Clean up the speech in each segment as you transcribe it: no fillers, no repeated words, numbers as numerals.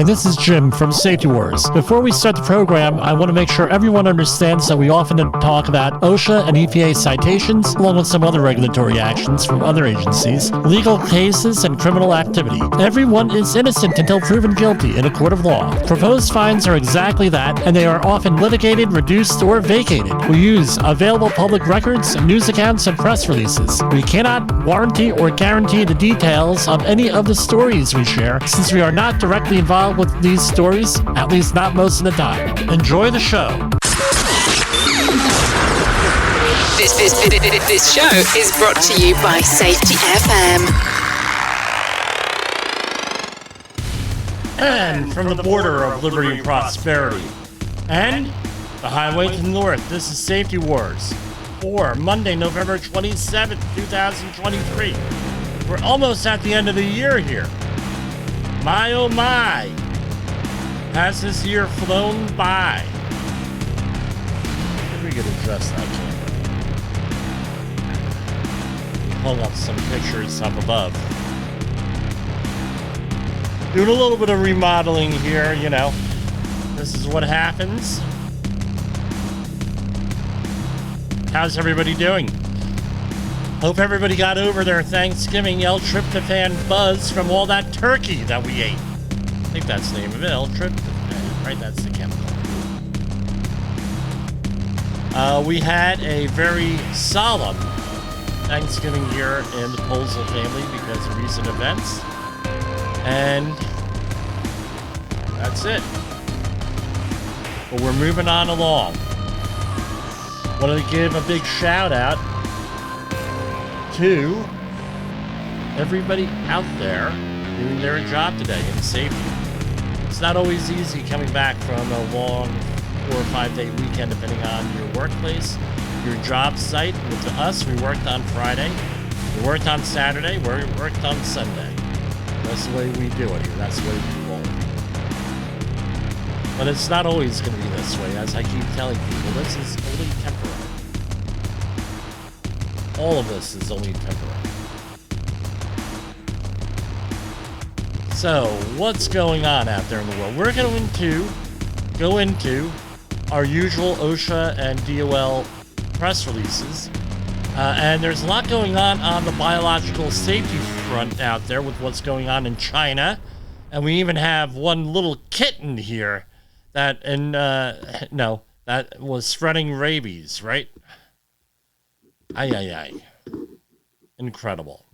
Hi, this is Jim from Safety Wars. Before we start the program, I want to make sure everyone understands that we often talk about OSHA and EPA citations, along with some other regulatory actions from other agencies, legal cases, and criminal activity. Everyone is innocent until proven guilty in a court of law. Proposed fines are exactly that, and they are often litigated, reduced, or vacated. We use available public records, news accounts, and press releases. We cannot warranty or guarantee the details of any of the stories we share, since we are not directly involved with these stories, at least not most of the time. Enjoy the show. This show is brought to you by Safety FM. And from the border of liberty and prosperity, and the highway to the north, this is Safety Wars for Monday, November 27th, 2023. We're almost at the end of the year here. My oh my, has this year flown by? Maybe we could adjust that camera. Hung up some pictures up above. Doing a little bit of remodeling here, you know. This is what happens. How's everybody doing? Hope everybody got over their Thanksgiving L-tryptophan buzz from all that turkey that we ate. I think that's the name of it, L-tryptophan, right? That's the chemical. We had a very solemn Thanksgiving here in the Posel family because of recent events. And that's it. But we're moving on along. Want to give a big shout out to everybody out there doing their job today in safety. It's not always easy coming back from a long 4 or 5 day weekend, depending on your workplace, your job site. With us, we worked on Friday, we worked on Saturday, we worked on Sunday. That's the way we do it here. That's the way we roll. But it's not always going to be this way, as I keep telling people. This is only temporary. All of this is only temporary. So, what's going on out there in the world? We're going to go into our usual OSHA and DOL press releases. And there's a lot going on the biological safety front out there with what's going on in China. And we even have one little kitten here that that was spreading rabies, right? Ay. Incredible.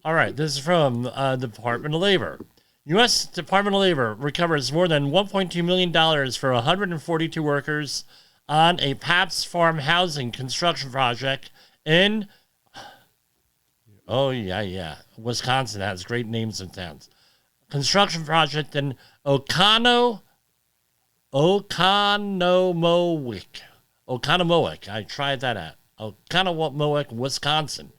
All right, this is from the Department of Labor. U.S. Department of Labor recovers more than $1.2 million for 142 workers on a Pabst Farm housing construction project in, Wisconsin. Has great names and towns. Construction project in Oconomowoc. I tried that out. Oconomowoc, Wisconsin.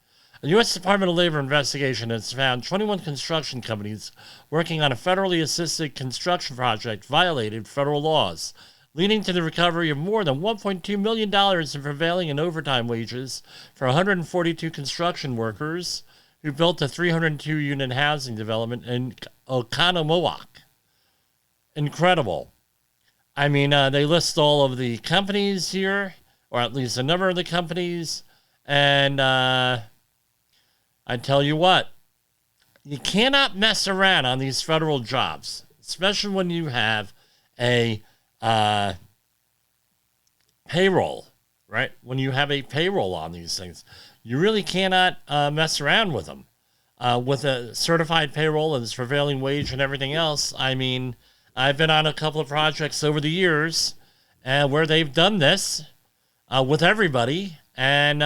A U.S. Department of Labor investigation has found 21 construction companies working on a federally assisted construction project violated federal laws, leading to the recovery of more than $1.2 million in prevailing and overtime wages for 142 construction workers who built a 302-unit housing development in Oconomowoc. Incredible. I mean, they list all of the companies here, or at least a number of the companies, and I tell you what, you cannot mess around on these federal jobs, especially when you have a payroll, right? When you have a payroll on these things, you really cannot mess around with them. With a certified payroll and its prevailing wage and everything else, I mean, I've been on a couple of projects over the years where they've done this with everybody and,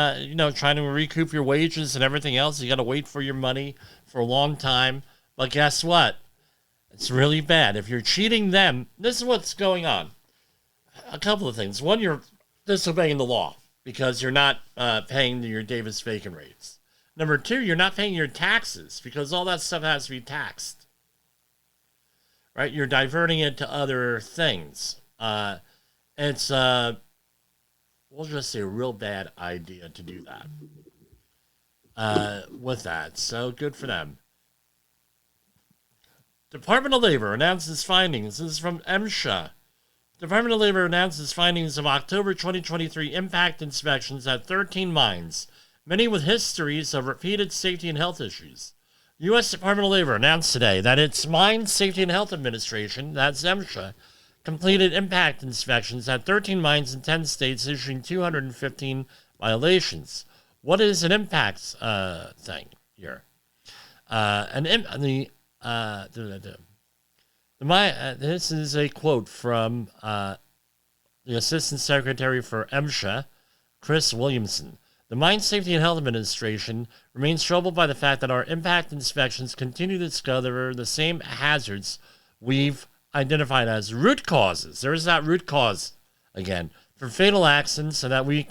trying to recoup your wages and everything else. You got to wait for your money for a long time. But guess what? It's really bad. If you're cheating them, this is what's going on. A couple of things. One, you're disobeying the law because you're not paying your Davis-Bacon rates. Number two, you're not paying your taxes because all that stuff has to be taxed. Right? You're diverting it to other things. It's, we'll just say a real bad idea to do that with that. So good for them. Department of Labor announces findings. This is from OSHA. Department of Labor announces findings of October 2023 impact inspections at 13 mines, many with histories of repeated safety and health issues. U.S. Department of Labor announced today that its Mine Safety and Health Administration, that's MSHA, completed impact inspections at 13 mines in 10 states, issuing 215 violations. What is an impact thing here? This is a quote from the Assistant Secretary for MSHA, Chris Williamson. The Mine Safety and Health Administration remains troubled by the fact that our impact inspections continue to discover the same hazards we've identified as root causes. There's that root cause again for fatal accidents, and that we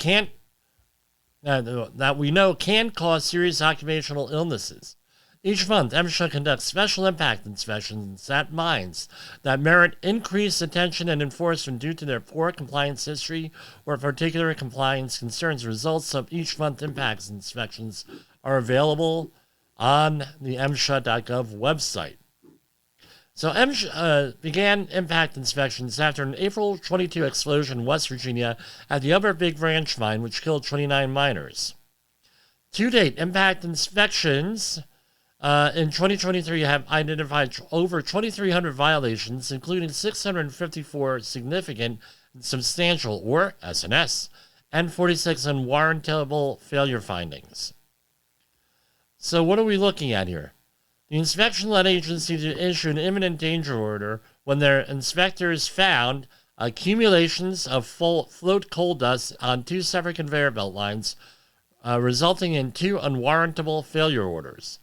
know can cause serious occupational illnesses. Each month, MSHA conducts special impact inspections at mines that merit increased attention and enforcement due to their poor compliance history or particular compliance concerns. Results of each month impact inspections are available on the MSHA.gov website. So MSHA began impact inspections after an April 22 explosion in West Virginia at the Upper Big Branch mine, which killed 29 miners. To date, impact inspections in 2023 have identified over 2,300 violations, including 654 significant and substantial, or SNS, and 46 unwarrantable failure findings. So what are we looking at here? The inspection led agencies to issue an imminent danger order when their inspectors found accumulations of float coal dust on 2 separate conveyor belt lines, resulting in 2 unwarrantable failure orders.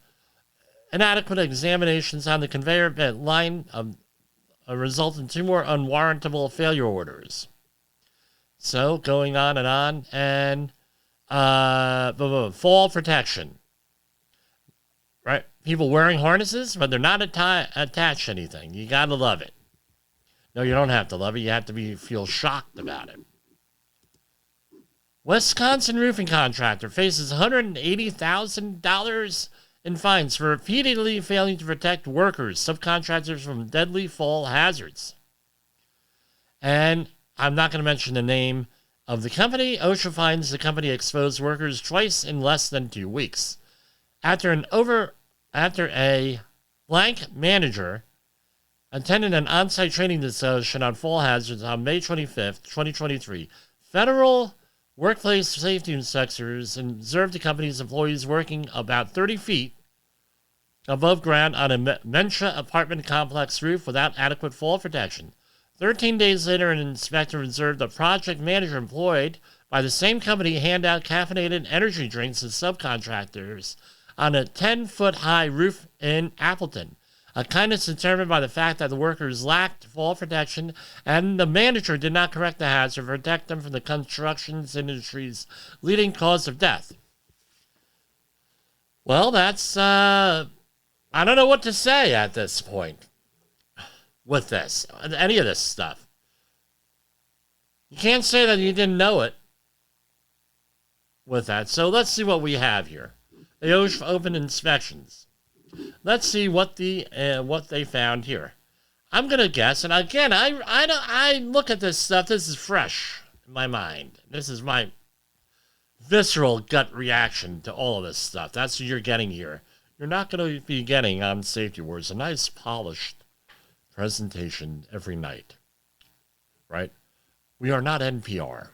Inadequate examinations on the conveyor belt line result in 2 more unwarrantable failure orders. So, going on, and fall protection. Right? People wearing harnesses, but they're not attached to anything. You gotta love it. No, you don't have to love it. You have to feel shocked about it. Wisconsin roofing contractor faces $180,000 in fines for repeatedly failing to protect workers, subcontractors from deadly fall hazards. And I'm not going to mention the name of the company. OSHA finds the company exposed workers twice in less than 2 weeks. After a blank manager attended an on-site training discussion on fall hazards on May 25th, 2023, federal workplace safety inspectors observed the company's employees working about 30 feet above ground on a Mencha apartment complex roof without adequate fall protection. 13 days later, an inspector observed a project manager employed by the same company hand out caffeinated energy drinks to subcontractors on a 10-foot-high roof in Appleton. A kindness determined by the fact that the workers lacked fall protection and the manager did not correct the hazard to protect them from the construction industry's leading cause of death. Well, that's, I don't know what to say at this point with this, any of this stuff. You can't say that you didn't know it with that. So let's see what we have here. They open inspections. Let's see what they found here. I'm gonna guess, and again, I look at this stuff. This is fresh in my mind. This is my visceral gut reaction to all of this stuff. That's what you're getting here. You're not going to be getting on Safety Wars a nice polished presentation every night, right? We are not NPR.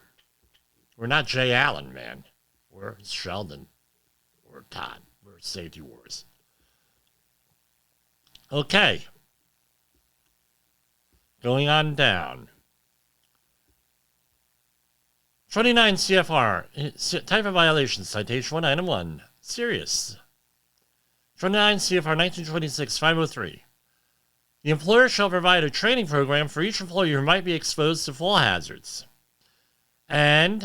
We're not Jay Allen, man. We're Sheldon. We're Todd. We're Safety Wars. Okay. Going on down. 29 CFR, type of violation, citation 1, item 1, serious. 29 CFR 1926-503. The employer shall provide a training program for each employee who might be exposed to fall hazards. And,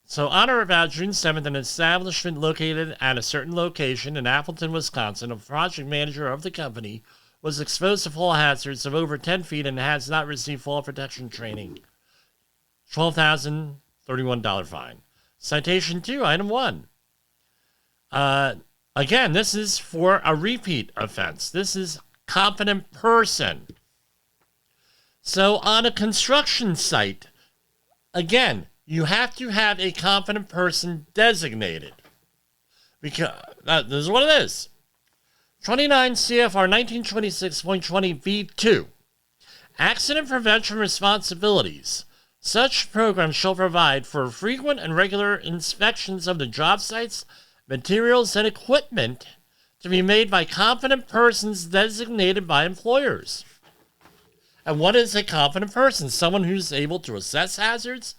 so on or about June 7th, an establishment located at a certain location in Appleton, Wisconsin, a project manager of the company was exposed to fall hazards of over 10 feet and has not received fall protection training. $12,031 fine. Citation 2, item 1. A Again, this is for a repeat offense. This is competent person. So on a construction site, again, you have to have a competent person designated. Because this is what it is. 29 CFR 1926.20b2. Accident prevention responsibilities. Such programs shall provide for frequent and regular inspections of the job sites, materials, and equipment to be made by competent persons designated by employers. And what is a competent person? Someone who's able to assess hazards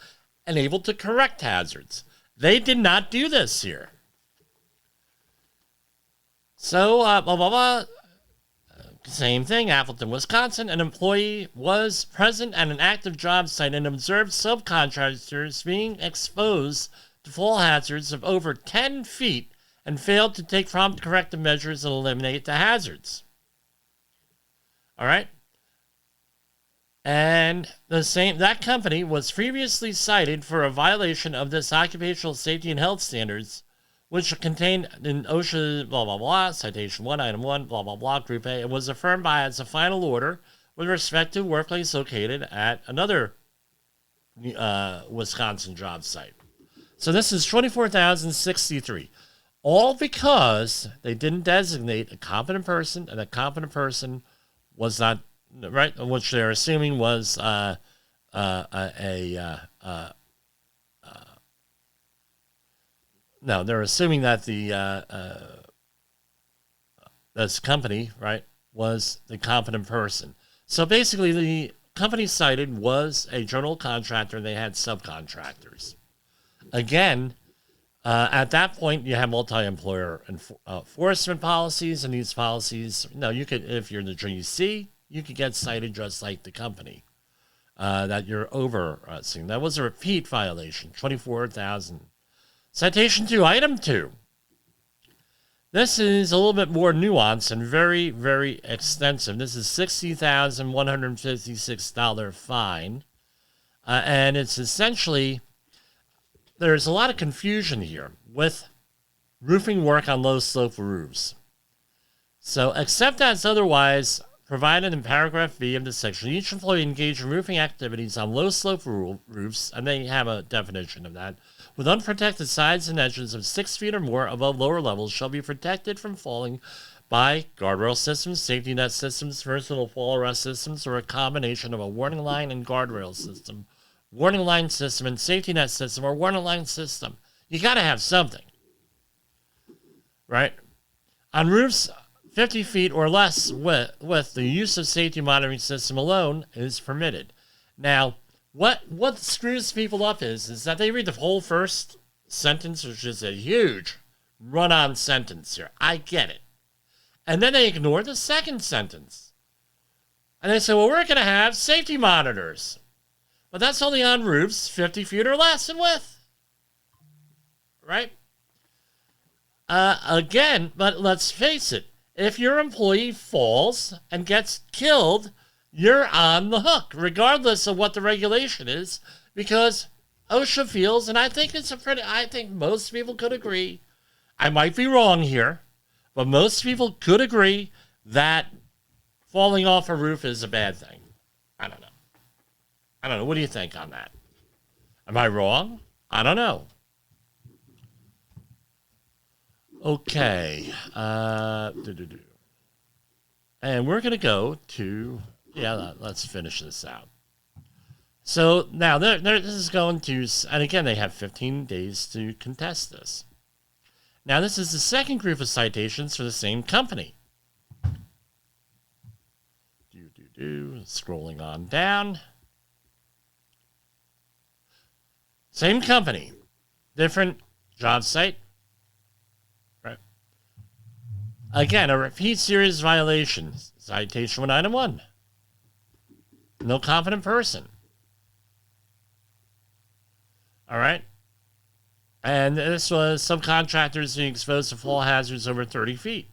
and able to correct hazards. They did not do this here. So, same thing, Appleton, Wisconsin. An employee was present at an active job site and observed subcontractors being exposed to fall hazards of over 10 feet and failed to take prompt corrective measures and eliminate the hazards. All right? And that company was previously cited for a violation of this occupational safety and health standards, which are contained in OSHA, blah, blah, blah, citation 1, item 1, blah, blah, blah, group A, and was affirmed by as a final order with respect to workplace located at another Wisconsin job site. So this is 24,063. All because they didn't designate a competent person, and a competent person was not, right, which they're assuming was no, they're assuming that this company, right, was the competent person. So basically, the company cited was a general contractor. They had subcontractors. Again, at that point, you have multi-employer enforcement policies, and these policies, you could, if you're the GC, you could get cited just like the company that you're overseeing. That was a repeat violation, 24,000. Citation 2, item 2. This is a little bit more nuanced and very, very extensive. This is $60,156 fine. And it's essentially, there's a lot of confusion here with roofing work on low slope roofs. So, except as otherwise provided in paragraph B of the section, each employee engaged in roofing activities on low slope roofs, and they have a definition of that, with unprotected sides and edges of 6 feet or more above lower levels shall be protected from falling by guardrail systems, safety net systems, versatile fall arrest systems, or a combination of a warning line and guardrail system, warning line system and safety net system, or warning line system. You got to have something, right? On roofs 50 feet or less with the use of safety monitoring system alone is permitted. Now, what screws people up is that they read the whole first sentence, which is a huge run-on sentence here. I get it. And then they ignore the second sentence. And they say, well, we're going to have safety monitors. But that's only on roofs 50 feet or less in width. Right? Again, but let's face it. If your employee falls and gets killed, you're on the hook, regardless of what the regulation is, because OSHA feels, and I think I think most people could agree, I might be wrong here, but most people could agree that falling off a roof is a bad thing. I don't know. What do you think on that? Am I wrong? I don't know. Okay. And we're going to go to... let's finish this out. So now this is going to, and again, they have 15 days to contest this. Now this is the second group of citations for the same company. Scrolling on down. Same company, different job site. Right. Again, a repeat serious violation. Citation 1, item 1. No competent person. All right. And this was subcontractors being exposed to fall hazards over 30 feet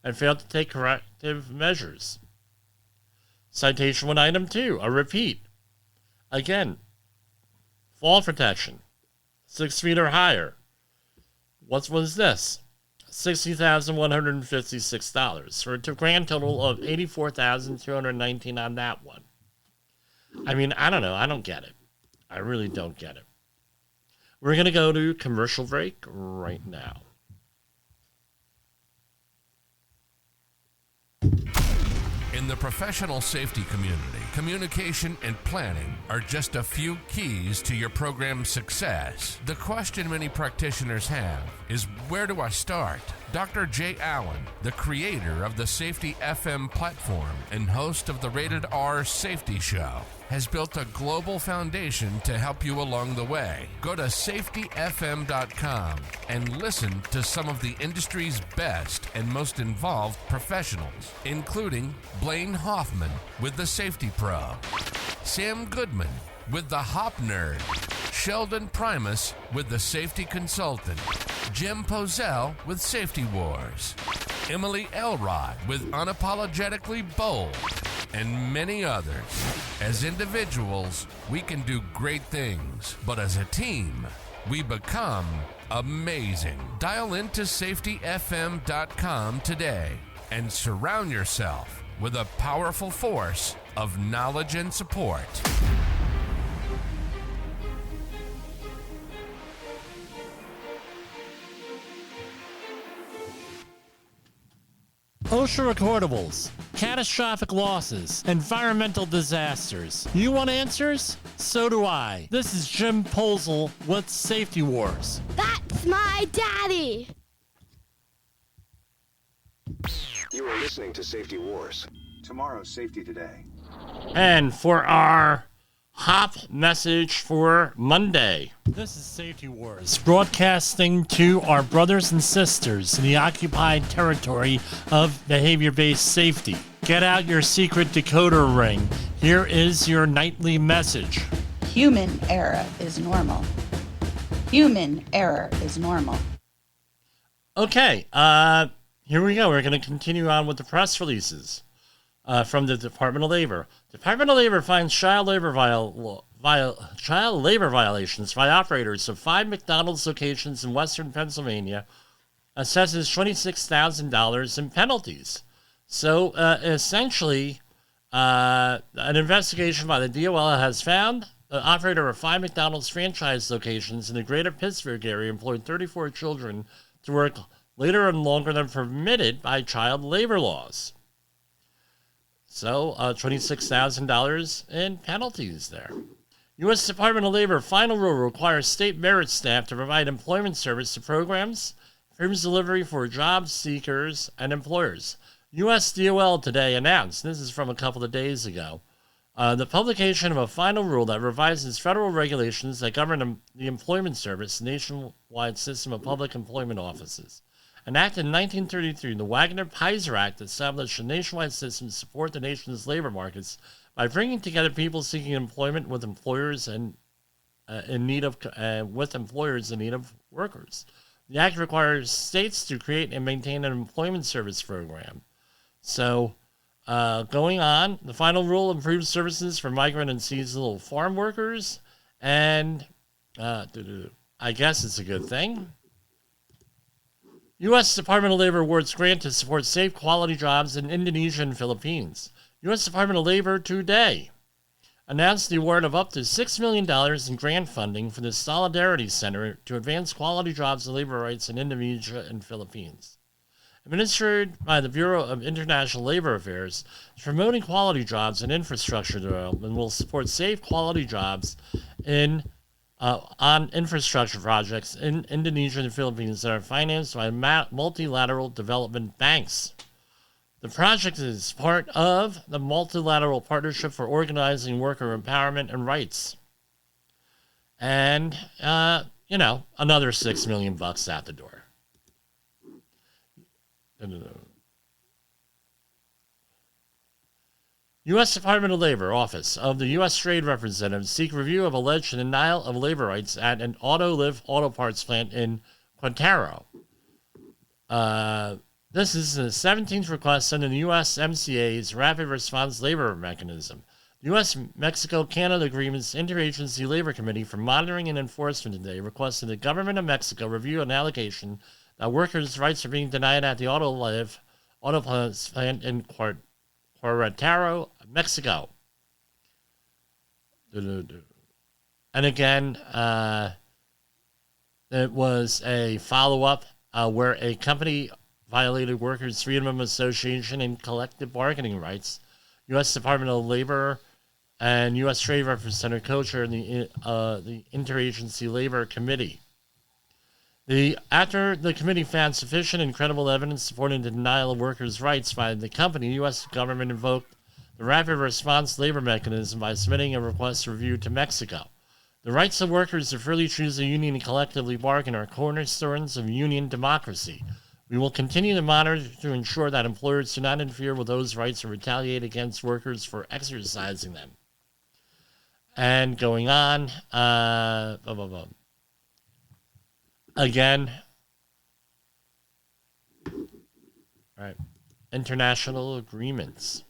and failed to take corrective measures. Citation 1, item 2, a repeat. Again, fall protection, 6 feet or higher. What was this? $60,156 for a grand total of $84,219 on that one. I mean, I don't know. I don't get it. I really don't get it. We're going to go to commercial break right now. In the professional safety community, communication and planning are just a few keys to your program's success. The question many practitioners have is, where do I start? Dr. Jay Allen, the creator of the Safety FM platform and host of the Rated R Safety Show, has built a global foundation to help you along the way. Go to safetyfm.com and listen to some of the industry's best and most involved professionals, including Blaine Hoffman with the Safety Pro, Sam Goodman with the Hop Nerd, Sheldon Primus with the Safety Consultant, Jim Pozell with Safety Wars, Emily Elrod with Unapologetically Bold, and many others. As individuals, we can do great things, but as a team, we become amazing. Dial into safetyfm.com today and surround yourself with a powerful force of knowledge and support. OSHA recordables, catastrophic losses, environmental disasters. You want answers? So do I. This is Jim Pozell with Safety Wars. That's my daddy! You are listening to Safety Wars. Tomorrow's Safety Today. And for our hop message for Monday. This is Safety Wars, broadcasting to our brothers and sisters in the occupied territory of behavior-based safety. Get out your secret decoder ring. Here is your nightly message. Human error is normal. Human error is normal. Okay, here we go. We're going to continue on with the press releases from the Department of Labor. Department of Labor finds child labor violations by operators of 5 McDonald's locations in western Pennsylvania, assesses $26,000 in penalties. So essentially, an investigation by the DOL has found the operator of 5 McDonald's franchise locations in the greater Pittsburgh area employed 34 children to work later and longer than permitted by child labor laws. So, $26,000 in penalties there. U.S. Department of Labor final rule requires state merit staff to provide employment service to programs, firms delivery for job seekers and employers. U.S. DOL today announced, this is from a couple of days ago, the publication of a final rule that revises federal regulations that govern the employment service nationwide system of public employment offices. Enacted in 1933, the Wagner-Peiser Act established a nationwide system to support the nation's labor markets by bringing together people seeking employment with employers in need of workers. The act requires states to create and maintain an employment service program. So, going on, the final rule improves services for migrant and seasonal farm workers, and I guess it's a good thing. U.S. Department of Labor awards grant to support safe, quality jobs in Indonesia and Philippines. U.S. Department of Labor today announced the award of up to $6 million in grant funding for the Solidarity Center to advance quality jobs and labor rights in Indonesia and Philippines. Administered by the Bureau of International Labor Affairs, promoting quality jobs and infrastructure development will support safe, quality jobs on infrastructure projects in Indonesia and the Philippines that are financed by multilateral development banks. The project is part of the Multilateral Partnership for Organizing Worker Empowerment and Rights. And, another $6 million out the door. U.S. Department of Labor Office of the U.S. Trade Representative seek review of alleged denial of labor rights at an auto parts plant in Quintero. This is the 17th request under the USMCA's Rapid Response Labor Mechanism. The U.S.-Mexico-Canada Agreement's Interagency Labor Committee for Monitoring and Enforcement today requested the government of Mexico review an allegation that workers' rights are being denied at the auto plant in Querétaro, Mexico. And again, it was a follow-up where a company violated workers' freedom of association and collective bargaining rights. U.S. Department of Labor and U.S. Trade Representative co-chair in the Interagency Labor Committee. After the committee found sufficient and credible evidence supporting the denial of workers' rights by the company, the U.S. government invoked the Rapid Response Labor Mechanism by submitting a request for review to Mexico. The rights of workers to freely choose a union and collectively bargain are cornerstones of union democracy. We will continue to monitor to ensure that employers do not interfere with those rights or retaliate against workers for exercising them. And going on, again, right, international agreements.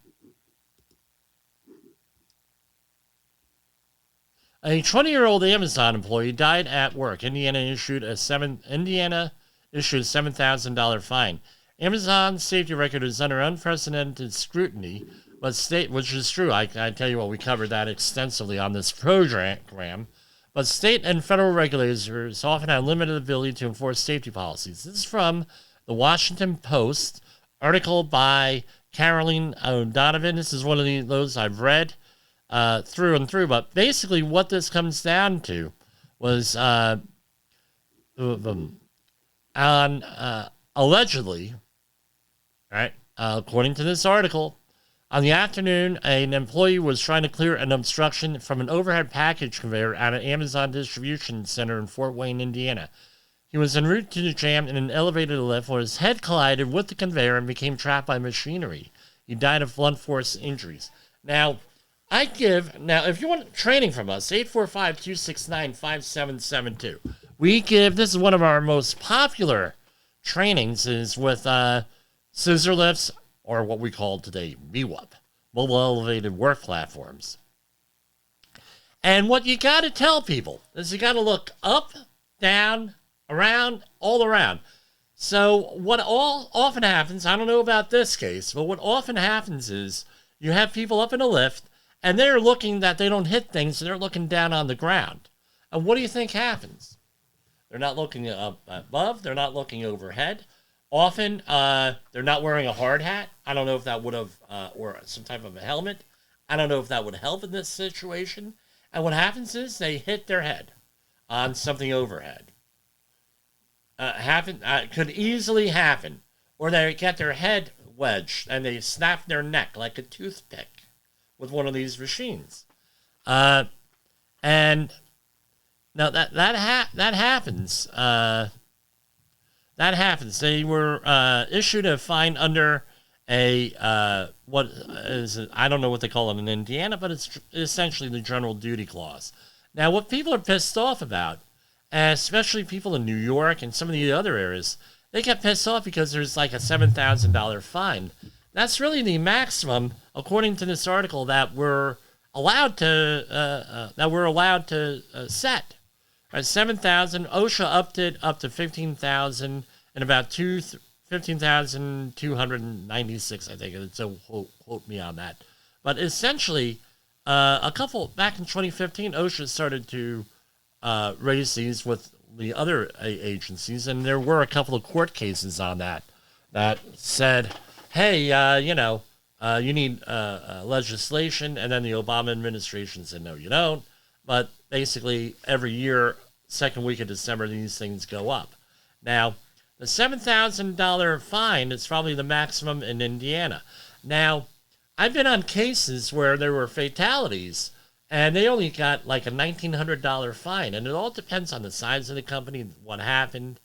A 20-year-old Amazon employee died at work. Indiana issued a $7,000 fine. Amazon's safety record is under unprecedented scrutiny, but which is true. I tell you what, we covered that extensively on this program. But state and federal regulators often have limited ability to enforce safety policies. This is from the Washington Post article by Caroline O'Donovan. This is one of those I've read through and through. But basically, what this comes down to was allegedly, right? According to this article, on the afternoon, an employee was trying to clear an obstruction from an overhead package conveyor at an Amazon distribution center in Fort Wayne, Indiana. He was en route to the jam in an elevated lift where his head collided with the conveyor and became trapped by machinery. He died of blunt force injuries. Now, if you want training from us, 845-269-5772. This is one of our most popular trainings, is with scissor lifts, or what we call today MWUP, mobile elevated work platforms. And what you got to tell people is you got to look up, down, around, all around. So what often happens, I don't know about this case, but what often happens is you have people up in a lift, and they're looking that they don't hit things, and they're looking down on the ground. And what do you think happens? They're not looking up above, they're not looking overhead. Often, they're not wearing a hard hat. I don't know if that would have, or some type of a helmet. I don't know if that would help in this situation. And what happens is they hit their head on something overhead. Could easily happen. Or they get their head wedged and they snap their neck like a toothpick with one of these machines. And now that happens. That happens. They were issued a fine under I don't know what they call it in Indiana, but it's essentially the general duty clause. Now, what people are pissed off about, especially people in New York and some of the other areas, they get pissed off because there's like a $7,000 fine. That's really the maximum, according to this article, that we're allowed to set. Right, 7,000. OSHA upped it up to 15,000 and about 15,296, I think. So quote me on that. But essentially, back in 2015, OSHA started to raise these with the other agencies, and there were a couple of court cases on that said, hey, you need legislation, and then the Obama administration said, no, you don't. But basically, every year, second week of December, these things go up. Now, the $7,000 fine is probably the maximum in Indiana. Now, I've been on cases where there were fatalities, and they only got like a $1,900 fine. And it all depends on the size of the company, what happened,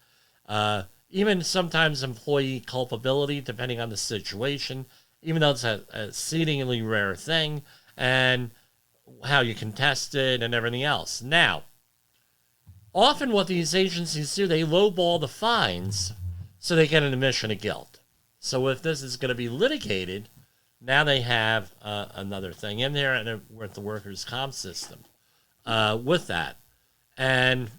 even sometimes employee culpability, depending on the situation, even though it's a exceedingly rare thing. And how you can test it and everything else. Now, often what these agencies do, they lowball the fines so they get an admission of guilt. So if this is going to be litigated, now they have another thing in there and with the workers' comp system with that. And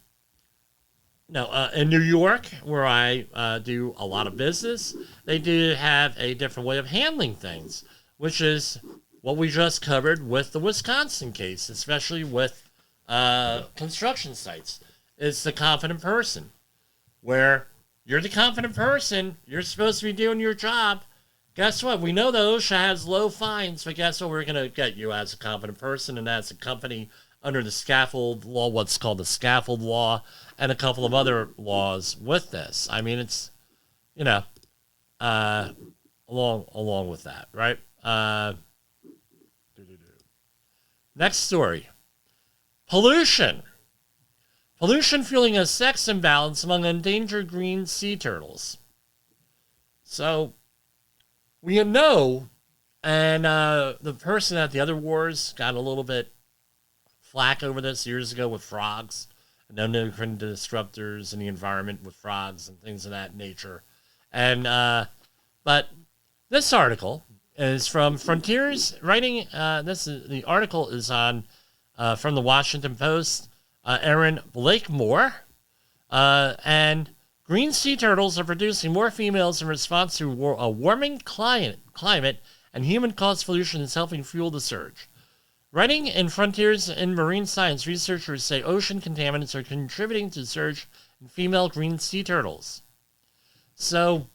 No, in New York, where I do a lot of business, they do have a different way of handling things, which is what we just covered with the Wisconsin case, especially with construction sites. It's the confident person, where you're the confident person, you're supposed to be doing your job. Guess what? We know that OSHA has low fines, but guess what? We're going to get you as a confident person and as a company under the scaffold law, what's called the scaffold law, and a couple of other laws with this. I mean, it's, along with that, right? Next story. Pollution. Pollution fueling a sex imbalance among endangered green sea turtles. So, we know, and the person at the other wars got a little bit flack over this years ago with frogs, and endocrine disruptors in the environment with frogs and things of that nature. And but this article is from Frontiers Writing. The article is on from the Washington Post. Aaron Blakemore, and green sea turtles are producing more females in response to a warming climate, and human-caused pollution is helping fuel the surge. Writing in Frontiers in Marine Science, researchers say ocean contaminants are contributing to the surge in female green sea turtles. So,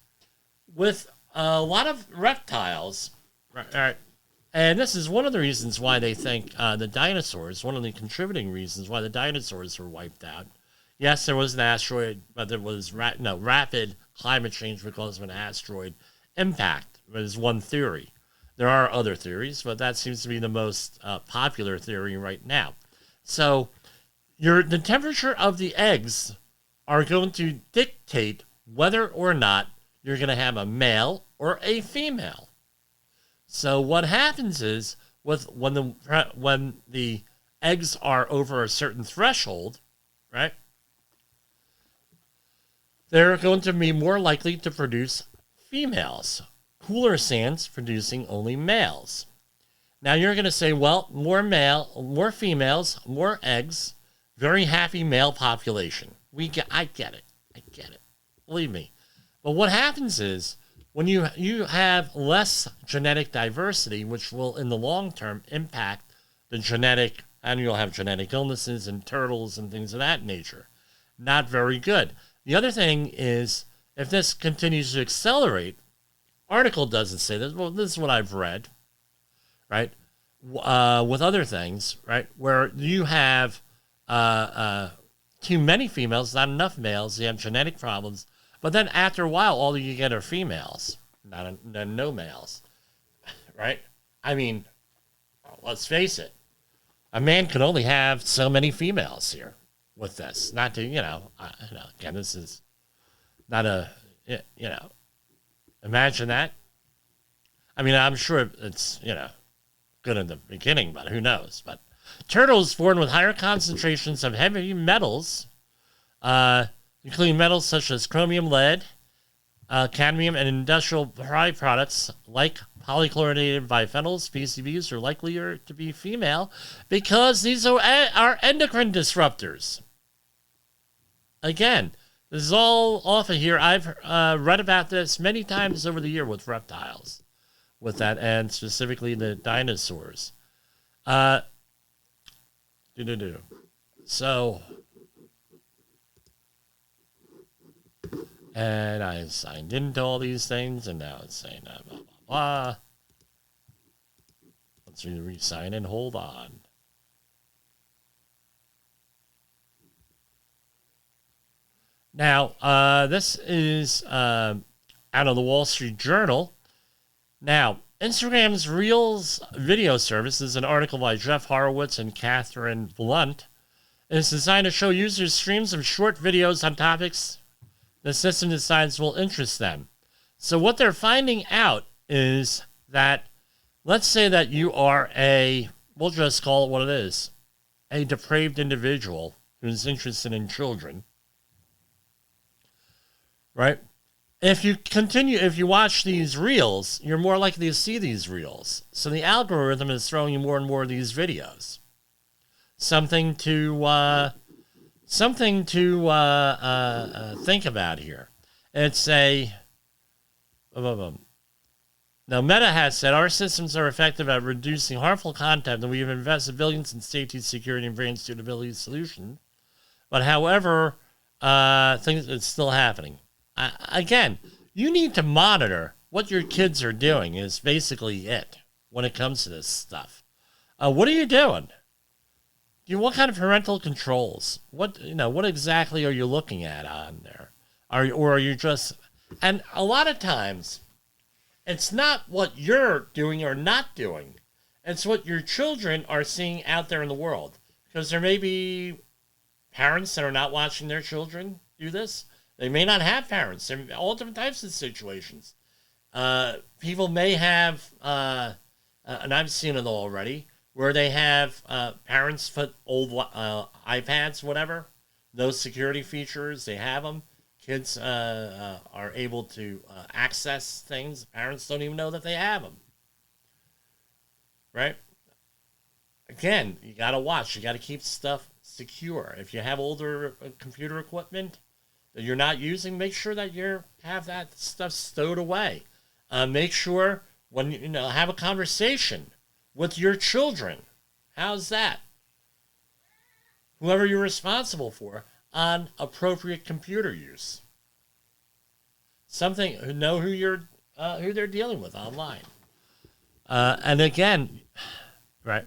with a lot of reptiles, right, and this is one of the reasons why they think the dinosaurs, one of the contributing reasons why the dinosaurs were wiped out. Yes, there was an asteroid, but there was rapid climate change because of an asteroid impact. That is one theory. There are other theories, but that seems to be the most popular theory right now. So, the temperature of the eggs are going to dictate whether or not you're going to have a male or a female. So what happens is when the eggs are over a certain threshold, right? They're going to be more likely to produce females. Cooler sands producing only males. Now you're going to say, well, more females, more eggs, very happy male population. I get it. Believe me. But what happens is, when you have less genetic diversity, which will in the long term impact the genetic, and you'll have genetic illnesses in turtles and things of that nature. Not very good. The other thing is, if this continues to accelerate, article doesn't say this, well, this is what I've read, right? With other things, right, where you have too many females, not enough males, you have genetic problems. But then after a while, all you get are females, no males, right? I mean, let's face it. A man can only have so many females here with this. Not to, again, this is not imagine that. I mean, I'm sure it's, good in the beginning, but who knows? But turtles born with higher concentrations of heavy metals, including metals such as chromium, lead, cadmium, and industrial byproducts like polychlorinated biphenyls, PCBs, are likelier to be female because these are endocrine disruptors. Again, this is all off of here. I've read about this many times over the year with reptiles, with that, and specifically the dinosaurs. So... And I signed into all these things, and now it's saying blah, blah, blah. Let's re-sign and hold on. Now, this is out of the Wall Street Journal. Now, Instagram's Reels video service is an article by Jeff Horowitz and Catherine Blunt. It's designed to show users streams of short videos on topics the system decides will interest them. So what they're finding out is that, let's say that you are we'll just call it what it is, a depraved individual who's interested in children, right? If you watch these reels, you're more likely to see these reels. So the algorithm is throwing you more and more of these videos. Something to something to think about here. It's a... Now, Meta has said our systems are effective at reducing harmful content, and we have invested billions in safety, security, and brand suitability solutions. But however, things it's still happening. Again, you need to monitor what your kids are doing. Is basically it when it comes to this stuff. What are you doing? What kind of parental controls? What exactly are you looking at on there? Are you just? And a lot of times, it's not what you're doing or not doing. It's what your children are seeing out there in the world. Because there may be parents that are not watching their children do this. They may not have parents. There are all different types of situations. People may have, and I've seen it already, where they have parents put old iPads, whatever, those security features, they have them. Kids are able to access things. Parents don't even know that they have them. Right? Again, you got to watch. You got to keep stuff secure. If you have older computer equipment that you're not using, make sure that you have that stuff stowed away. Make sure when have a conversation with your children. How's that? Whoever you're responsible for on appropriate computer use. Know who they're dealing with online. And again, right.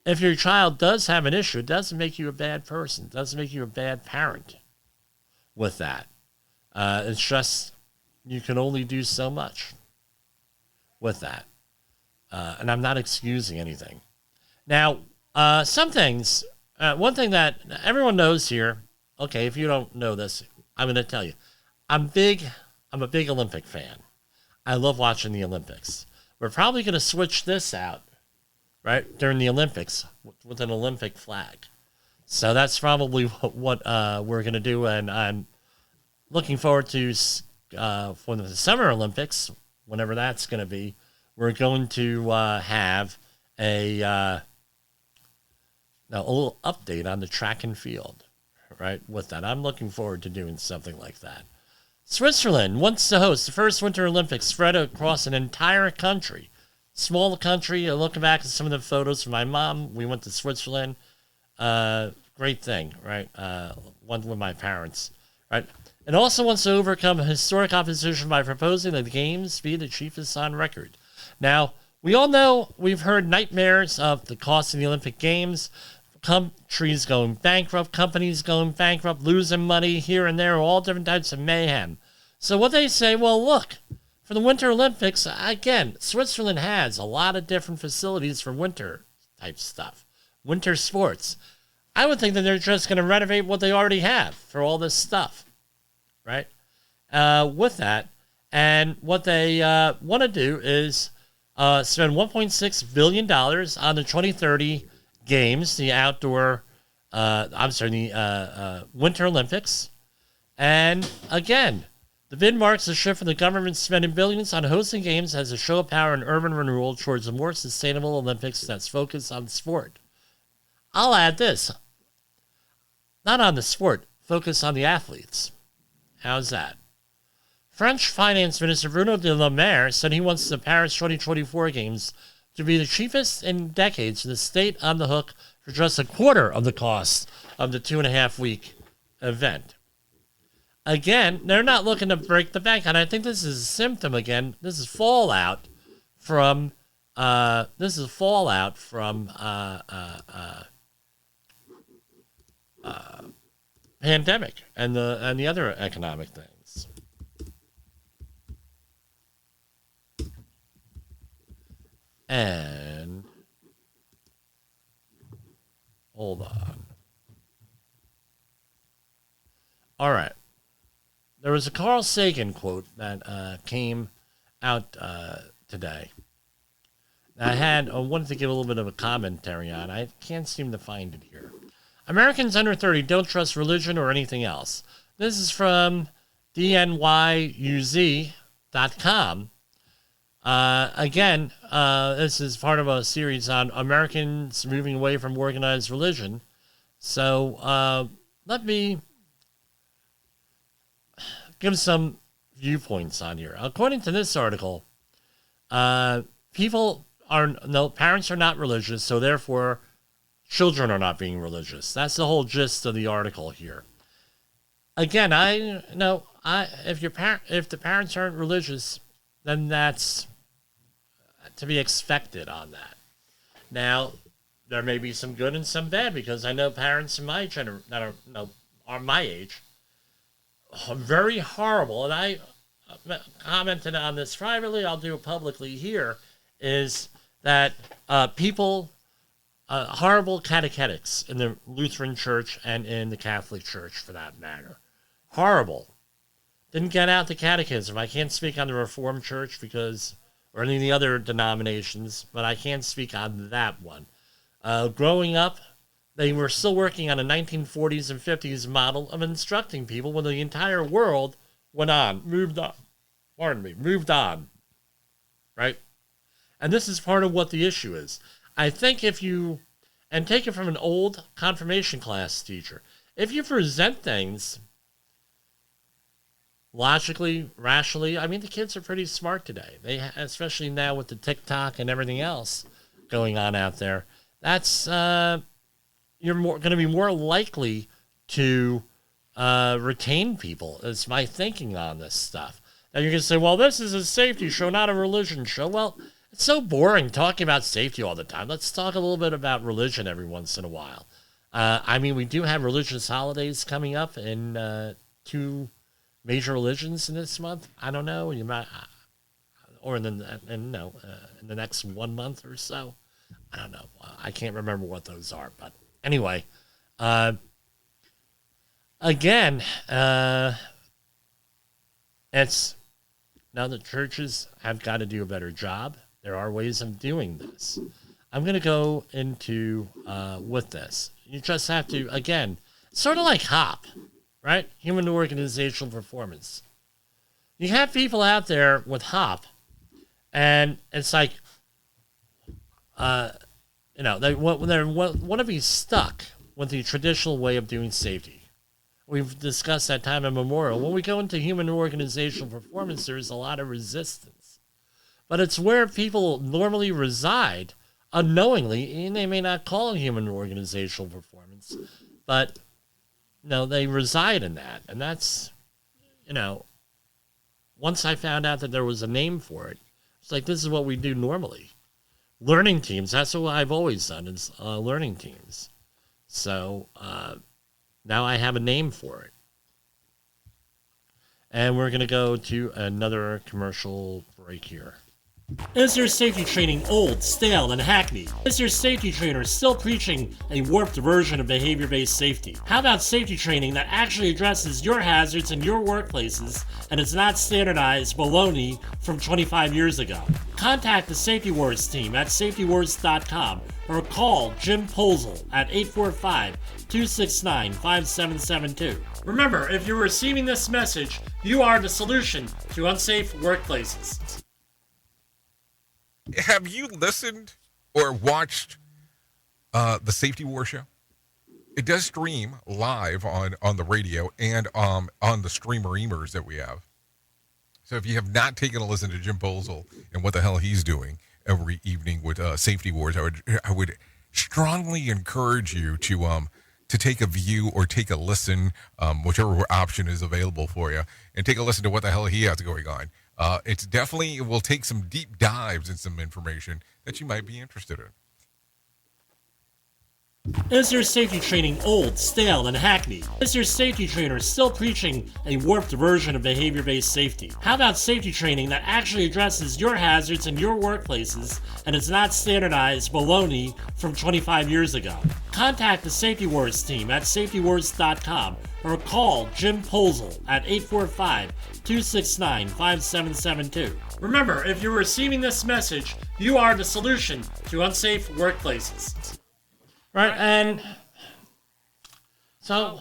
If your child does have an issue, it doesn't make you a bad person. It doesn't make you a bad parent with that. It's just you can only do so much with that. And I'm not excusing anything. Now, some things, one thing that everyone knows here, okay, if you don't know this, I'm going to tell you. I'm a big Olympic fan. I love watching the Olympics. We're probably going to switch this out, right, during the Olympics with an Olympic flag. So that's probably what we're going to do, and I'm looking forward to for the Summer Olympics, whenever that's going to be. We're going to have a little update on the track and field, right, with that. I'm looking forward to doing something like that. Switzerland wants to host the first Winter Olympics spread across an entire country. Small country. Looking back at some of the photos from my mom, we went to Switzerland. Great thing, right? Went with my parents, right? It also wants to overcome historic opposition by proposing that the Games be the cheapest on record. Now, we all know, we've heard nightmares of the cost of the Olympic Games, countries going bankrupt, companies going bankrupt, losing money here and there, all different types of mayhem. So what they say, well, look, for the Winter Olympics, again, Switzerland has a lot of different facilities for winter type stuff, winter sports. I would think that they're just going to renovate what they already have for all this stuff, right? With that, and what they want to do is spend $1.6 billion on the 2030 Games, the Winter Olympics. And again, the bid marks a shift from the government spending billions on hosting games as a show of power and urban renewal towards a more sustainable Olympics that's focused on sport. I'll add this. Not on the sport, focus on the athletes. How's that? French Finance Minister Bruno de Le Maire said he wants the Paris 2024 Games to be the cheapest in decades, with the state on the hook for just a quarter of the cost of the 2.5-week event. Again, they're not looking to break the bank, and I think this is a symptom again. This is fallout from pandemic and the other economic things. And hold on. All right. There was a Carl Sagan quote that came out today. I wanted to give a little bit of a commentary on. I can't seem to find it here. Americans under 30 don't trust religion or anything else. This is from dnyuz.com. Again, this is part of a series on Americans moving away from organized religion. So let me give some viewpoints on here. According to this article, parents are not religious, so therefore children are not being religious. That's the whole gist of the article here. Again, if the parents aren't religious, then that's to be expected on that. Now, there may be some good and some bad, because I know parents in my are my age are very horrible, and I commented on this privately. I'll do it publicly here. Is that horrible catechetics in the Lutheran Church and in the Catholic Church, for that matter, horrible. Didn't get out the catechism. I can't speak on the Reformed Church or any of the other denominations, but I can't speak on that one. Growing up, they were still working on a 1940s and 50s model of instructing people when the entire world moved on, right? And this is part of what the issue is. I think take it from an old confirmation class teacher, if you present things logically, rationally, I mean, the kids are pretty smart today. Especially now with the TikTok and everything else going on out there. That's you're going to be more likely to retain people. Is my thinking on this stuff. Now you're going to say, well, this is a safety show, not a religion show. Well, it's so boring talking about safety all the time. Let's talk a little bit about religion every once in a while. We do have religious holidays coming up in 2 major religions in this month. I don't know. You might, or in the next 1 month or so. I don't know. I can't remember what those are. But anyway, again, it's now the churches have got to do a better job. There are ways of doing this. I'm going to go into with this. You just have to, again, sort of like HOP, right? Human Organizational Performance. You have people out there with HOP, and it's like, they want to be stuck with the traditional way of doing safety. We've discussed that time immemorial. When we go into human organizational performance, there's a lot of resistance. But it's where people normally reside unknowingly, and they may not call it human organizational performance, but they reside in that. And that's, once I found out that there was a name for it, it's like, this is what we do normally. Learning teams, that's what I've always done, is learning teams. So now I have a name for it. And we're going to go to another commercial break here. Is your safety training old, stale, and hackneyed? Is your safety trainer still preaching a warped version of behavior-based safety? How about safety training that actually addresses your hazards in your workplaces and is not standardized baloney from 25 years ago? Contact the Safety Wars team at safetywars.com or call Jim Posel at 845-269-5772. Remember, if you're receiving this message, you are the solution to unsafe workplaces. Have you listened or watched the Safety War Show? It does stream live on the radio and on the streamer-emers that we have. So if you have not taken a listen to Jim Posel and what the hell he's doing every evening with Safety Wars, I would strongly encourage you to take a view or take a listen, whichever option is available for you, and take a listen to what the hell he has going on. It will take some deep dives and some information that you might be interested in. Is your safety training old, stale, and hackneyed? Is your safety trainer still preaching a warped version of behavior-based safety? How about safety training that actually addresses your hazards in your workplaces and is not standardized baloney from 25 years ago? Contact the Safety Wars team at safetywars.com or call Jim Posel at 845-269-5772. Remember, if you're receiving this message, you are the solution to unsafe workplaces. Right, and so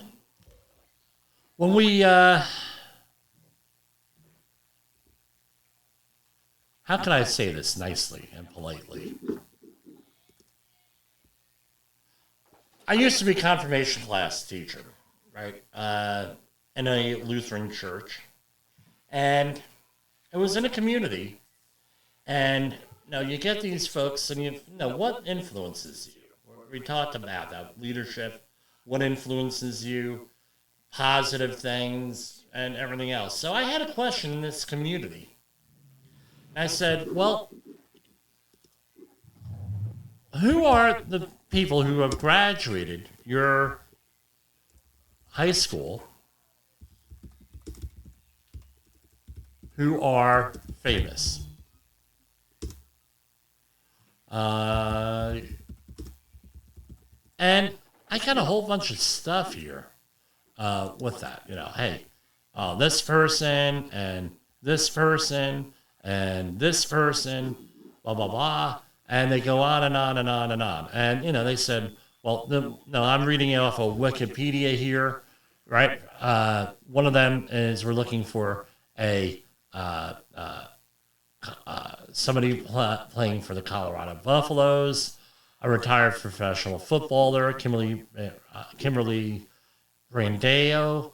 when we, how can I say this nicely and politely? I used to be a confirmation class teacher, right, in a Lutheran church. And it was in a community. And you get these folks, and you know what influences you. We talked about that leadership, what influences you, positive things, and everything else. So I had a question in this community. I said, well, who are the people who have graduated your high school who are famous? And I got a whole bunch of stuff here with that. Hey, this person and this person and this person, blah, blah, blah. And they go on and on and on and on. And, they said, well, no, I'm reading off of Wikipedia here, right? One of them is we're looking for somebody playing for the Colorado Buffaloes, a retired professional footballer, Kimberly Brandeo,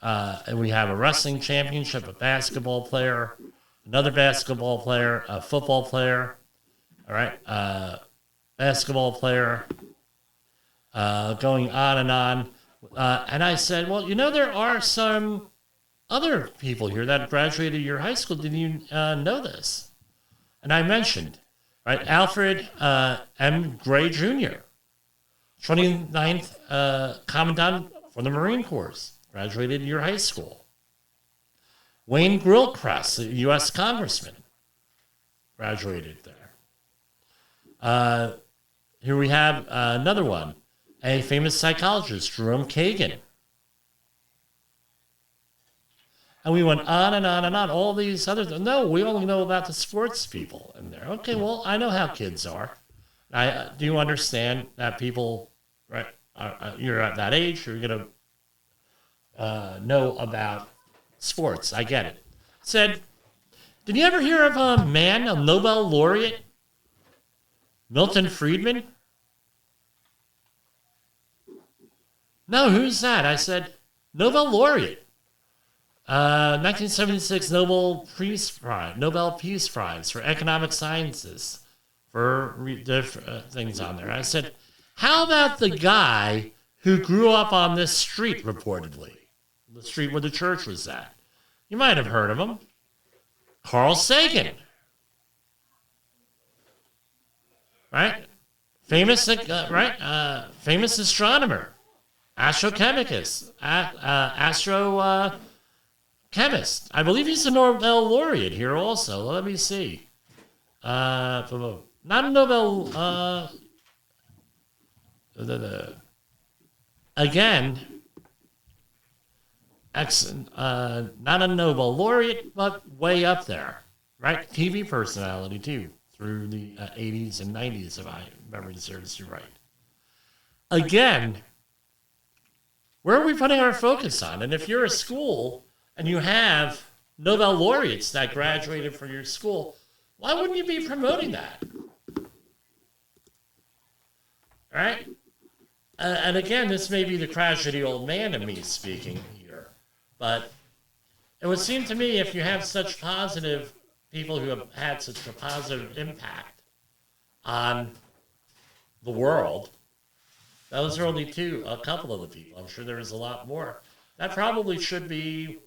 and we have a wrestling championship, a basketball player, another basketball player, a football player, all right, basketball player, going on and on. And I said, well, there are some other people here that graduated your high school. Did you know this? And I mentioned, right, Alfred M. Gray Jr., 29th Commandant for the Marine Corps, graduated your high school. Wayne Grillcrest, a U.S. Congressman, graduated there. Here we have another one, a famous psychologist, Jerome Kagan. And we went on and on and on. All these other things. No, we only know about the sports people in there. Okay, well, I know how kids are. Do you understand that people, right, you're at that age, you're going to know about sports. I get it. Said, did you ever hear of a man, a Nobel laureate, Milton Friedman? No, who's that? I said, Nobel laureate. 1976 Nobel Peace Prize for Economic Sciences for different things on there. I said, how about the guy who grew up on this street, reportedly? The street where the church was at. You might have heard of him. Carl Sagan. Right? Famous astronomer. Astrochemist. Chemist. I believe he's a Nobel laureate here also. Let me see. Not a Nobel. Again, not a Nobel laureate, but way up there. Right? TV personality, too, through the 80s and 90s, if I remember the serves right. Again, where are we putting our focus on? And if you're a school and you have Nobel laureates that graduated from your school, why wouldn't you be promoting that? All right? And again, this may be the crotchety old man in me speaking here, but it would seem to me if you have such positive people who have had such a positive impact on the world, those are only a couple of the people. I'm sure there is a lot more. That probably should be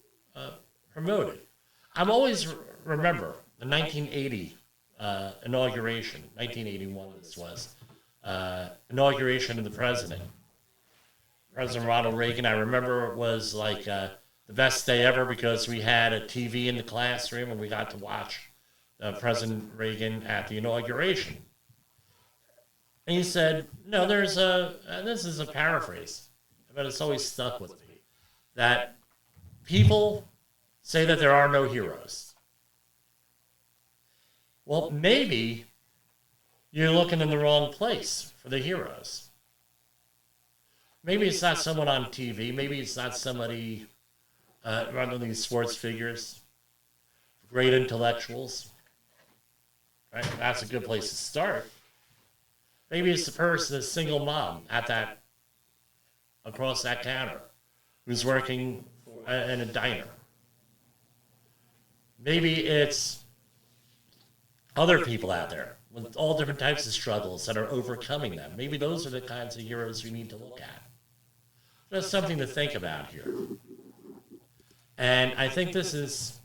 promoted. I'm always remember the 1980 inauguration, 1981 this was, inauguration of the president. President Ronald Reagan, I remember it was like the best day ever because we had a TV in the classroom and we got to watch President Reagan at the inauguration. And he said, no, there's and this is a paraphrase, but it's always stuck with me, that people say that there are no heroes. Well, maybe you're looking in the wrong place for the heroes. Maybe it's not someone on TV. Maybe it's not somebody running these sports figures, great intellectuals. Right? That's a good place to start. Maybe it's the person, the single mom across that counter, who's working in a diner. Maybe it's other people out there with all different types of struggles that are overcoming them. Maybe those are the kinds of heroes we need to look at. Just something to think about here. And I think this is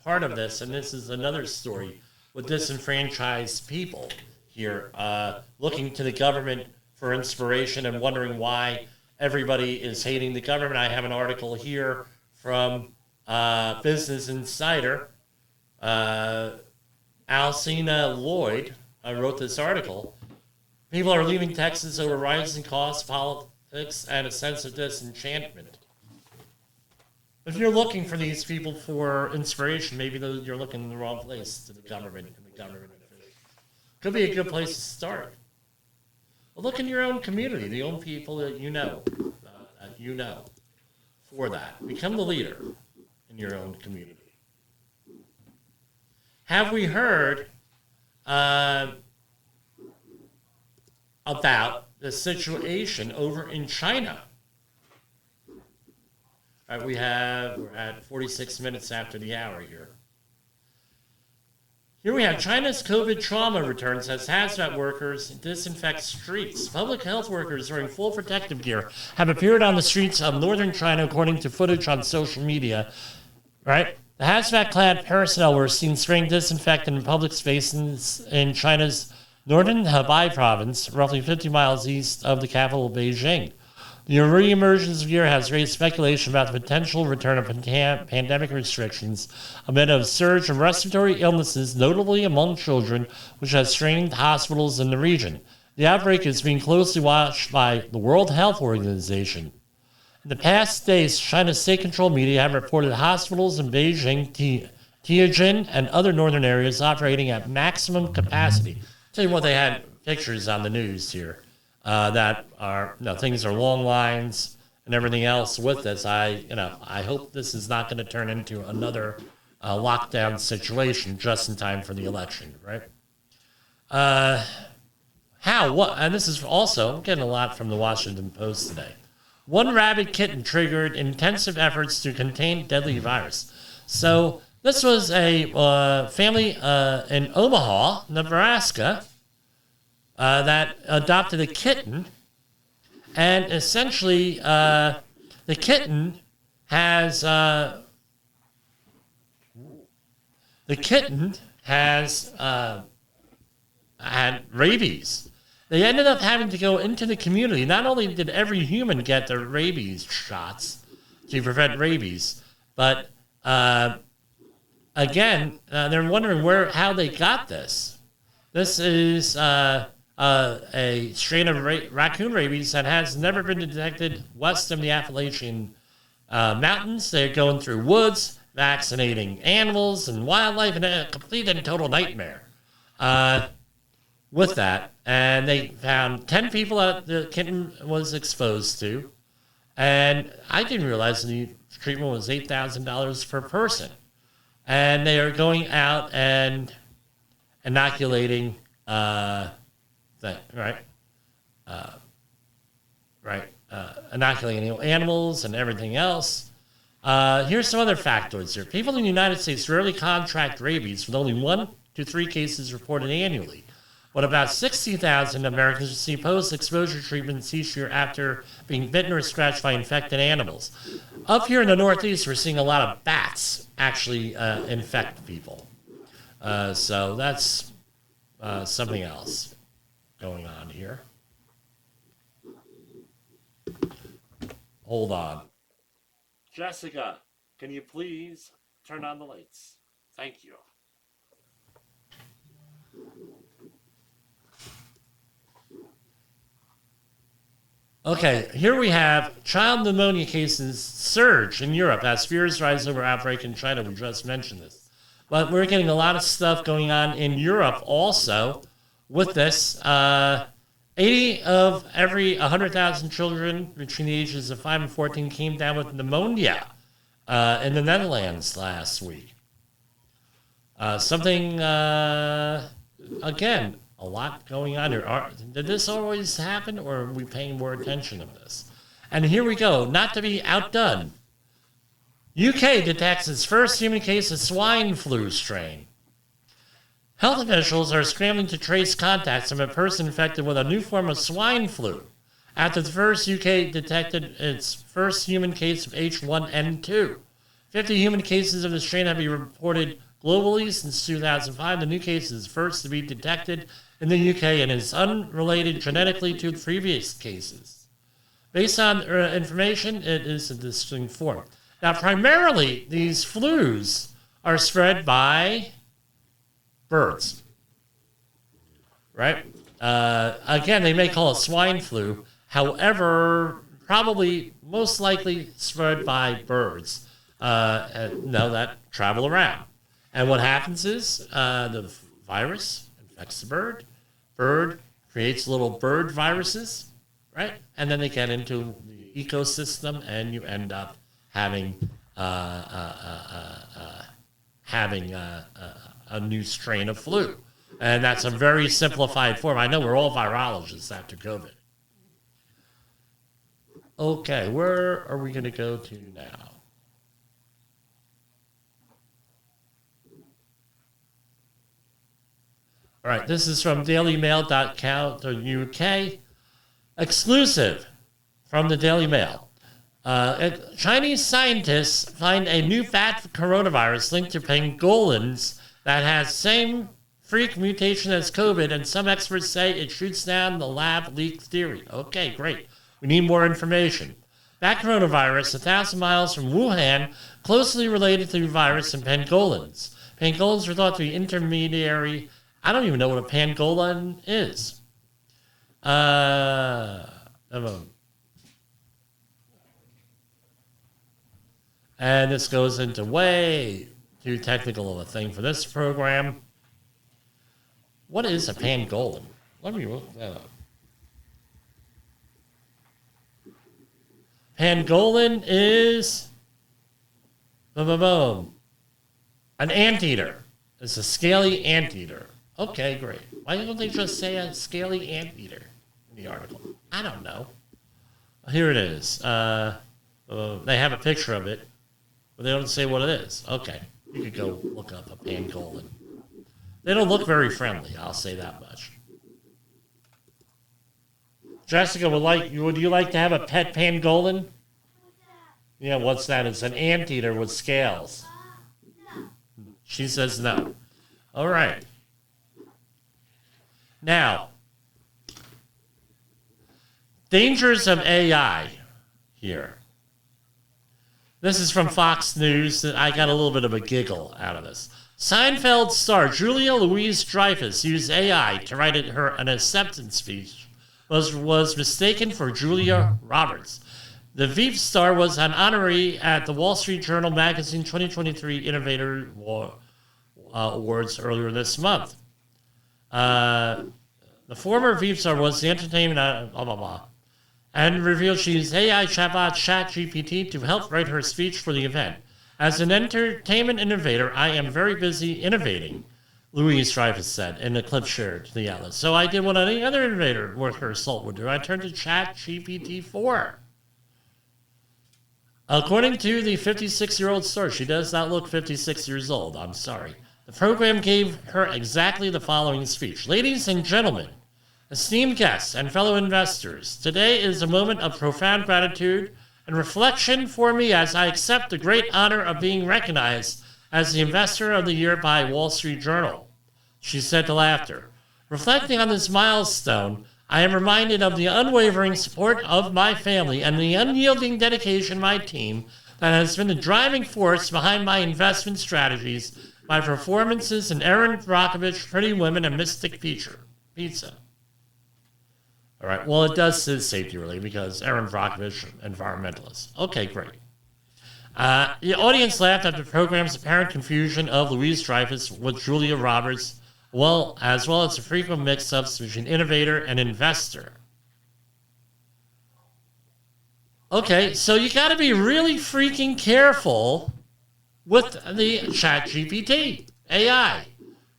part of this, and this is another story with disenfranchised people here, looking to the government for inspiration and wondering why everybody is hating the government. I have an article here from Business Insider. Alcina Lloyd wrote this article. People are leaving Texas over rising costs, politics, and a sense of disenchantment. If you're looking for these people for inspiration, maybe you're looking in the wrong place to the government and the government officials. Could be a good place to start. Well, look in your own community, the own people that you know, for that. Become the leader in your own community. Have we heard about the situation over in China? All right, we're at 46 minutes after the hour here. Here we have China's COVID trauma returns as hazmat workers disinfect streets. Public health workers wearing full protective gear have appeared on the streets of northern China, according to footage on social media. Right? The hazmat-clad personnel were seen spraying disinfectant in public spaces in China's northern Hebei province, roughly 50 miles east of the capital, Beijing. The re-emergence of year has raised speculation about the potential return of pandemic restrictions amid a surge of respiratory illnesses, notably among children, which has strained hospitals in the region. The outbreak is being closely watched by the World Health Organization. In the past days, China's state-controlled media have reported hospitals in Beijing, Tianjin, and other northern areas operating at maximum capacity. Tell you what, they had pictures on the news here. That are, things are long lines and everything else with this. I hope this is not going to turn into another lockdown situation just in time for the election, right? And this is also, I'm getting a lot from the Washington Post today. One rabid kitten triggered intensive efforts to contain deadly virus. So this was a family in Omaha, Nebraska, that adopted a kitten, and essentially the kitten had rabies. They ended up having to go into the community. Not only did every human get their rabies shots to prevent rabies, but again, they're wondering how they got this. This is a strain of raccoon rabies that has never been detected west of the Appalachian Mountains. They're going through woods, vaccinating animals and wildlife, in a complete and total nightmare with that. And they found 10 people that the kitten was exposed to. And I didn't realize the treatment was $8,000 per person. And they are going out and inoculating inoculating animals and everything else. Here's some other factoids here. People in the United States rarely contract rabies, with only 1 to 3 cases reported annually. But about 60,000 Americans receive post-exposure treatments each year after being bitten or scratched by infected animals. Up here in the Northeast, we're seeing a lot of bats actually infect people. So that's something else going on here. Hold on. Jessica, can you please turn on the lights? Thank you. Okay, here we have child pneumonia cases surge in Europe as fears rise over outbreak in China. We just mentioned this. But we're getting a lot of stuff going on in Europe also with this. 80 of every 100,000 children between the ages of 5 and 14 came down with pneumonia in the Netherlands last week. Again, a lot going on here. Did this always happen, or are we paying more attention to this? And here we go, not to be outdone. UK detects its first human case of swine flu strain. Health officials are scrambling to trace contacts of a person infected with a new form of swine flu after the first UK detected its first human case of H1N2. 50 human cases of the strain have been reported globally since 2005. The new case is first to be detected in the UK and is unrelated genetically to previous cases. Based on information, it is a distinct form. Now, primarily, these flus are spread by birds, right? Again, they may call it swine flu. However, probably most likely spread by birds that travel around. And what happens is the virus infects the bird. Bird creates little bird viruses, right? And then they get into the ecosystem, and you end up having a new strain of flu. And that's a very simplified form. I know we're all virologists after COVID. Okay, where are we going to go to now? All right, this is from dailymail.co.uk. Exclusive from the Daily Mail. Chinese scientists find a new bat coronavirus linked to pangolins that has same freak mutation as COVID, and some experts say it shoots down the lab leak theory. Okay, great. We need more information. Bat coronavirus, 1,000 miles from Wuhan, closely related to the virus in pangolins. Pangolins are thought to be intermediary. I don't even know what a pangolin is. And this goes into way too technical of a thing for this program. What is a pangolin? Let me look that up. Pangolin is an anteater. It's a scaly anteater. Okay, great. Why don't they just say a scaly anteater in the article? I don't know. Here it is. They have a picture of it, but they don't say what it is. Okay, you could go look up a pangolin. They don't look very friendly, I'll say that much. Jessica, would you like to have a pet pangolin? Yeah, what's that? It's an anteater with scales. She says no. All right. Now, dangers of AI here. This is from Fox News. I got a little bit of a giggle out of this. Seinfeld star Julia Louis-Dreyfus used AI to write an acceptance speech. Was mistaken for Julia Roberts. The Veep star was an honoree at the Wall Street Journal Magazine 2023 Innovator Awards earlier this month. The former Veep star was the entertainment and revealed she used AI chatbot ChatGPT to help write her speech for the event. As an entertainment innovator, I am very busy innovating, Louis-Dreyfus said in a clip shared to the outlet. So I did what any other innovator worth her salt would do. I turned to ChatGPT-4. According to the 56-year-old star, she does not look 56 years old. I'm sorry. The program gave her exactly the following speech. Ladies and gentlemen, esteemed guests and fellow investors, today is a moment of profound gratitude and reflection for me as I accept the great honor of being recognized as the Investor of the Year by Wall Street Journal. She said to laughter. Reflecting on this milestone, I am reminded of the unwavering support of my family and the unyielding dedication of my team that has been the driving force behind my investment strategies, my performances in Erin Brockovich, Pretty Women, and Mystic Pizza. All right, well, it does say safety related because Erin Brockovich, environmentalist. Okay, great. The audience laughed at the program's apparent confusion of Louis-Dreyfus with Julia Roberts, as well as the frequent mix-ups between innovator and investor. Okay, so you got to be really freaking careful with the ChatGPT AI.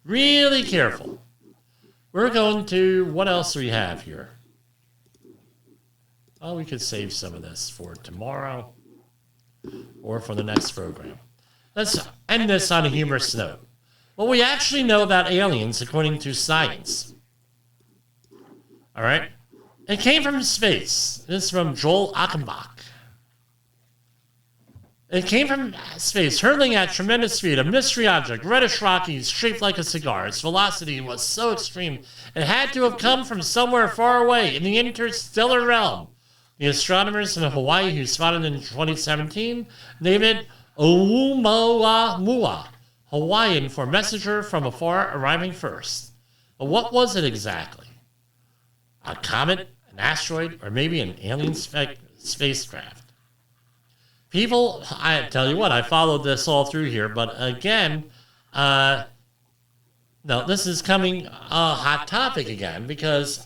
Really careful. We're going to, what else do we have here? well, we could save some of this for tomorrow or for the next program. Let's end this on a humorous note. What we actually know about aliens, according to science. All right? It came from space. This is from Joel Achenbach. It came from space, hurtling at tremendous speed. A mystery object, reddish rocky, shaped like a cigar. Its velocity was so extreme, it had to have come from somewhere far away in the interstellar realm. The astronomers in Hawaii who spotted it in 2017 named it Oumuamua, Hawaiian for messenger from afar arriving first. But what was it exactly? A comet, an asteroid, or maybe an alien spacecraft? People, I tell you what, I followed this all through here, but again, no, this is coming a hot topic again because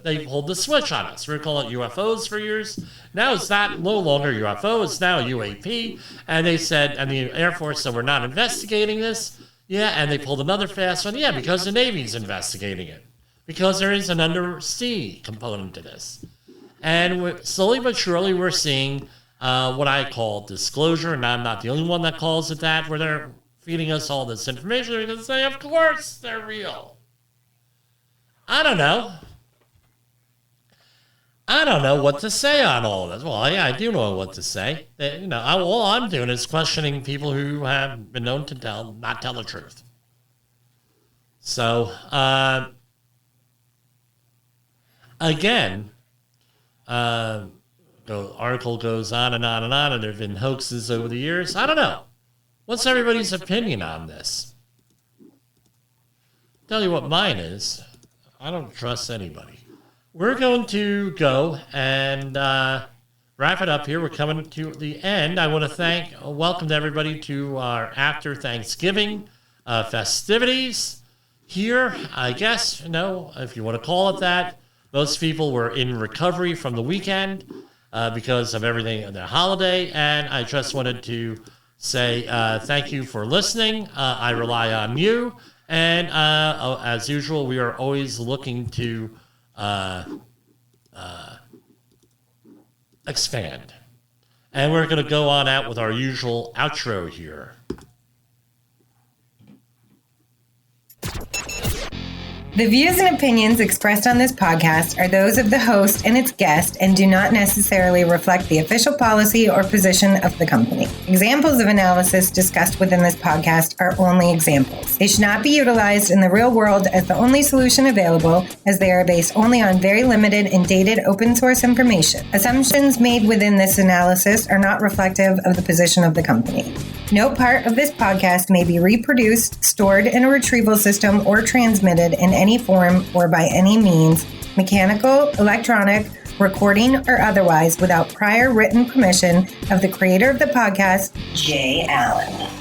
they pulled the switch on us. We were calling it UFOs for years. Now it's not no longer UFO, it's now UAP. And they said, and the Air Force said, we're not investigating this. Yeah, and they pulled another fast one. Yeah, because the Navy's investigating it. Because there is an undersea component to this. And slowly but surely we're seeing what I call disclosure, and I'm not the only one that calls it that, where they're feeding us all this information. They're going to say, of course, they're real. I don't know. I don't know what to say on all of this. Well, yeah, I do know what to say. All I'm doing is questioning people who have been known to not tell the truth. So, again, the article goes on and on and on, and there have been hoaxes over the years. I don't know. What's everybody's opinion on this? Tell you what mine is. I don't trust anybody. We're going to go and wrap it up here. We're coming to the end. I want to welcome everybody to our after Thanksgiving festivities here. I guess, if you want to call it that. Most people were in recovery from the weekend because of everything, the holiday, and I just wanted to say thank you for listening. I rely on you, and as usual, we are always looking to expand. And we're going to go on out with our usual outro here. The views and opinions expressed on this podcast are those of the host and its guest and do not necessarily reflect the official policy or position of the company. Examples of analysis discussed within this podcast are only examples. They should not be utilized in the real world as the only solution available, as they are based only on very limited and dated open source information. Assumptions made within this analysis are not reflective of the position of the company. No part of this podcast may be reproduced, stored in a retrieval system, or transmitted in any form or by any means, mechanical, electronic, recording, or otherwise, without prior written permission of the creator of the podcast, Jay Allen.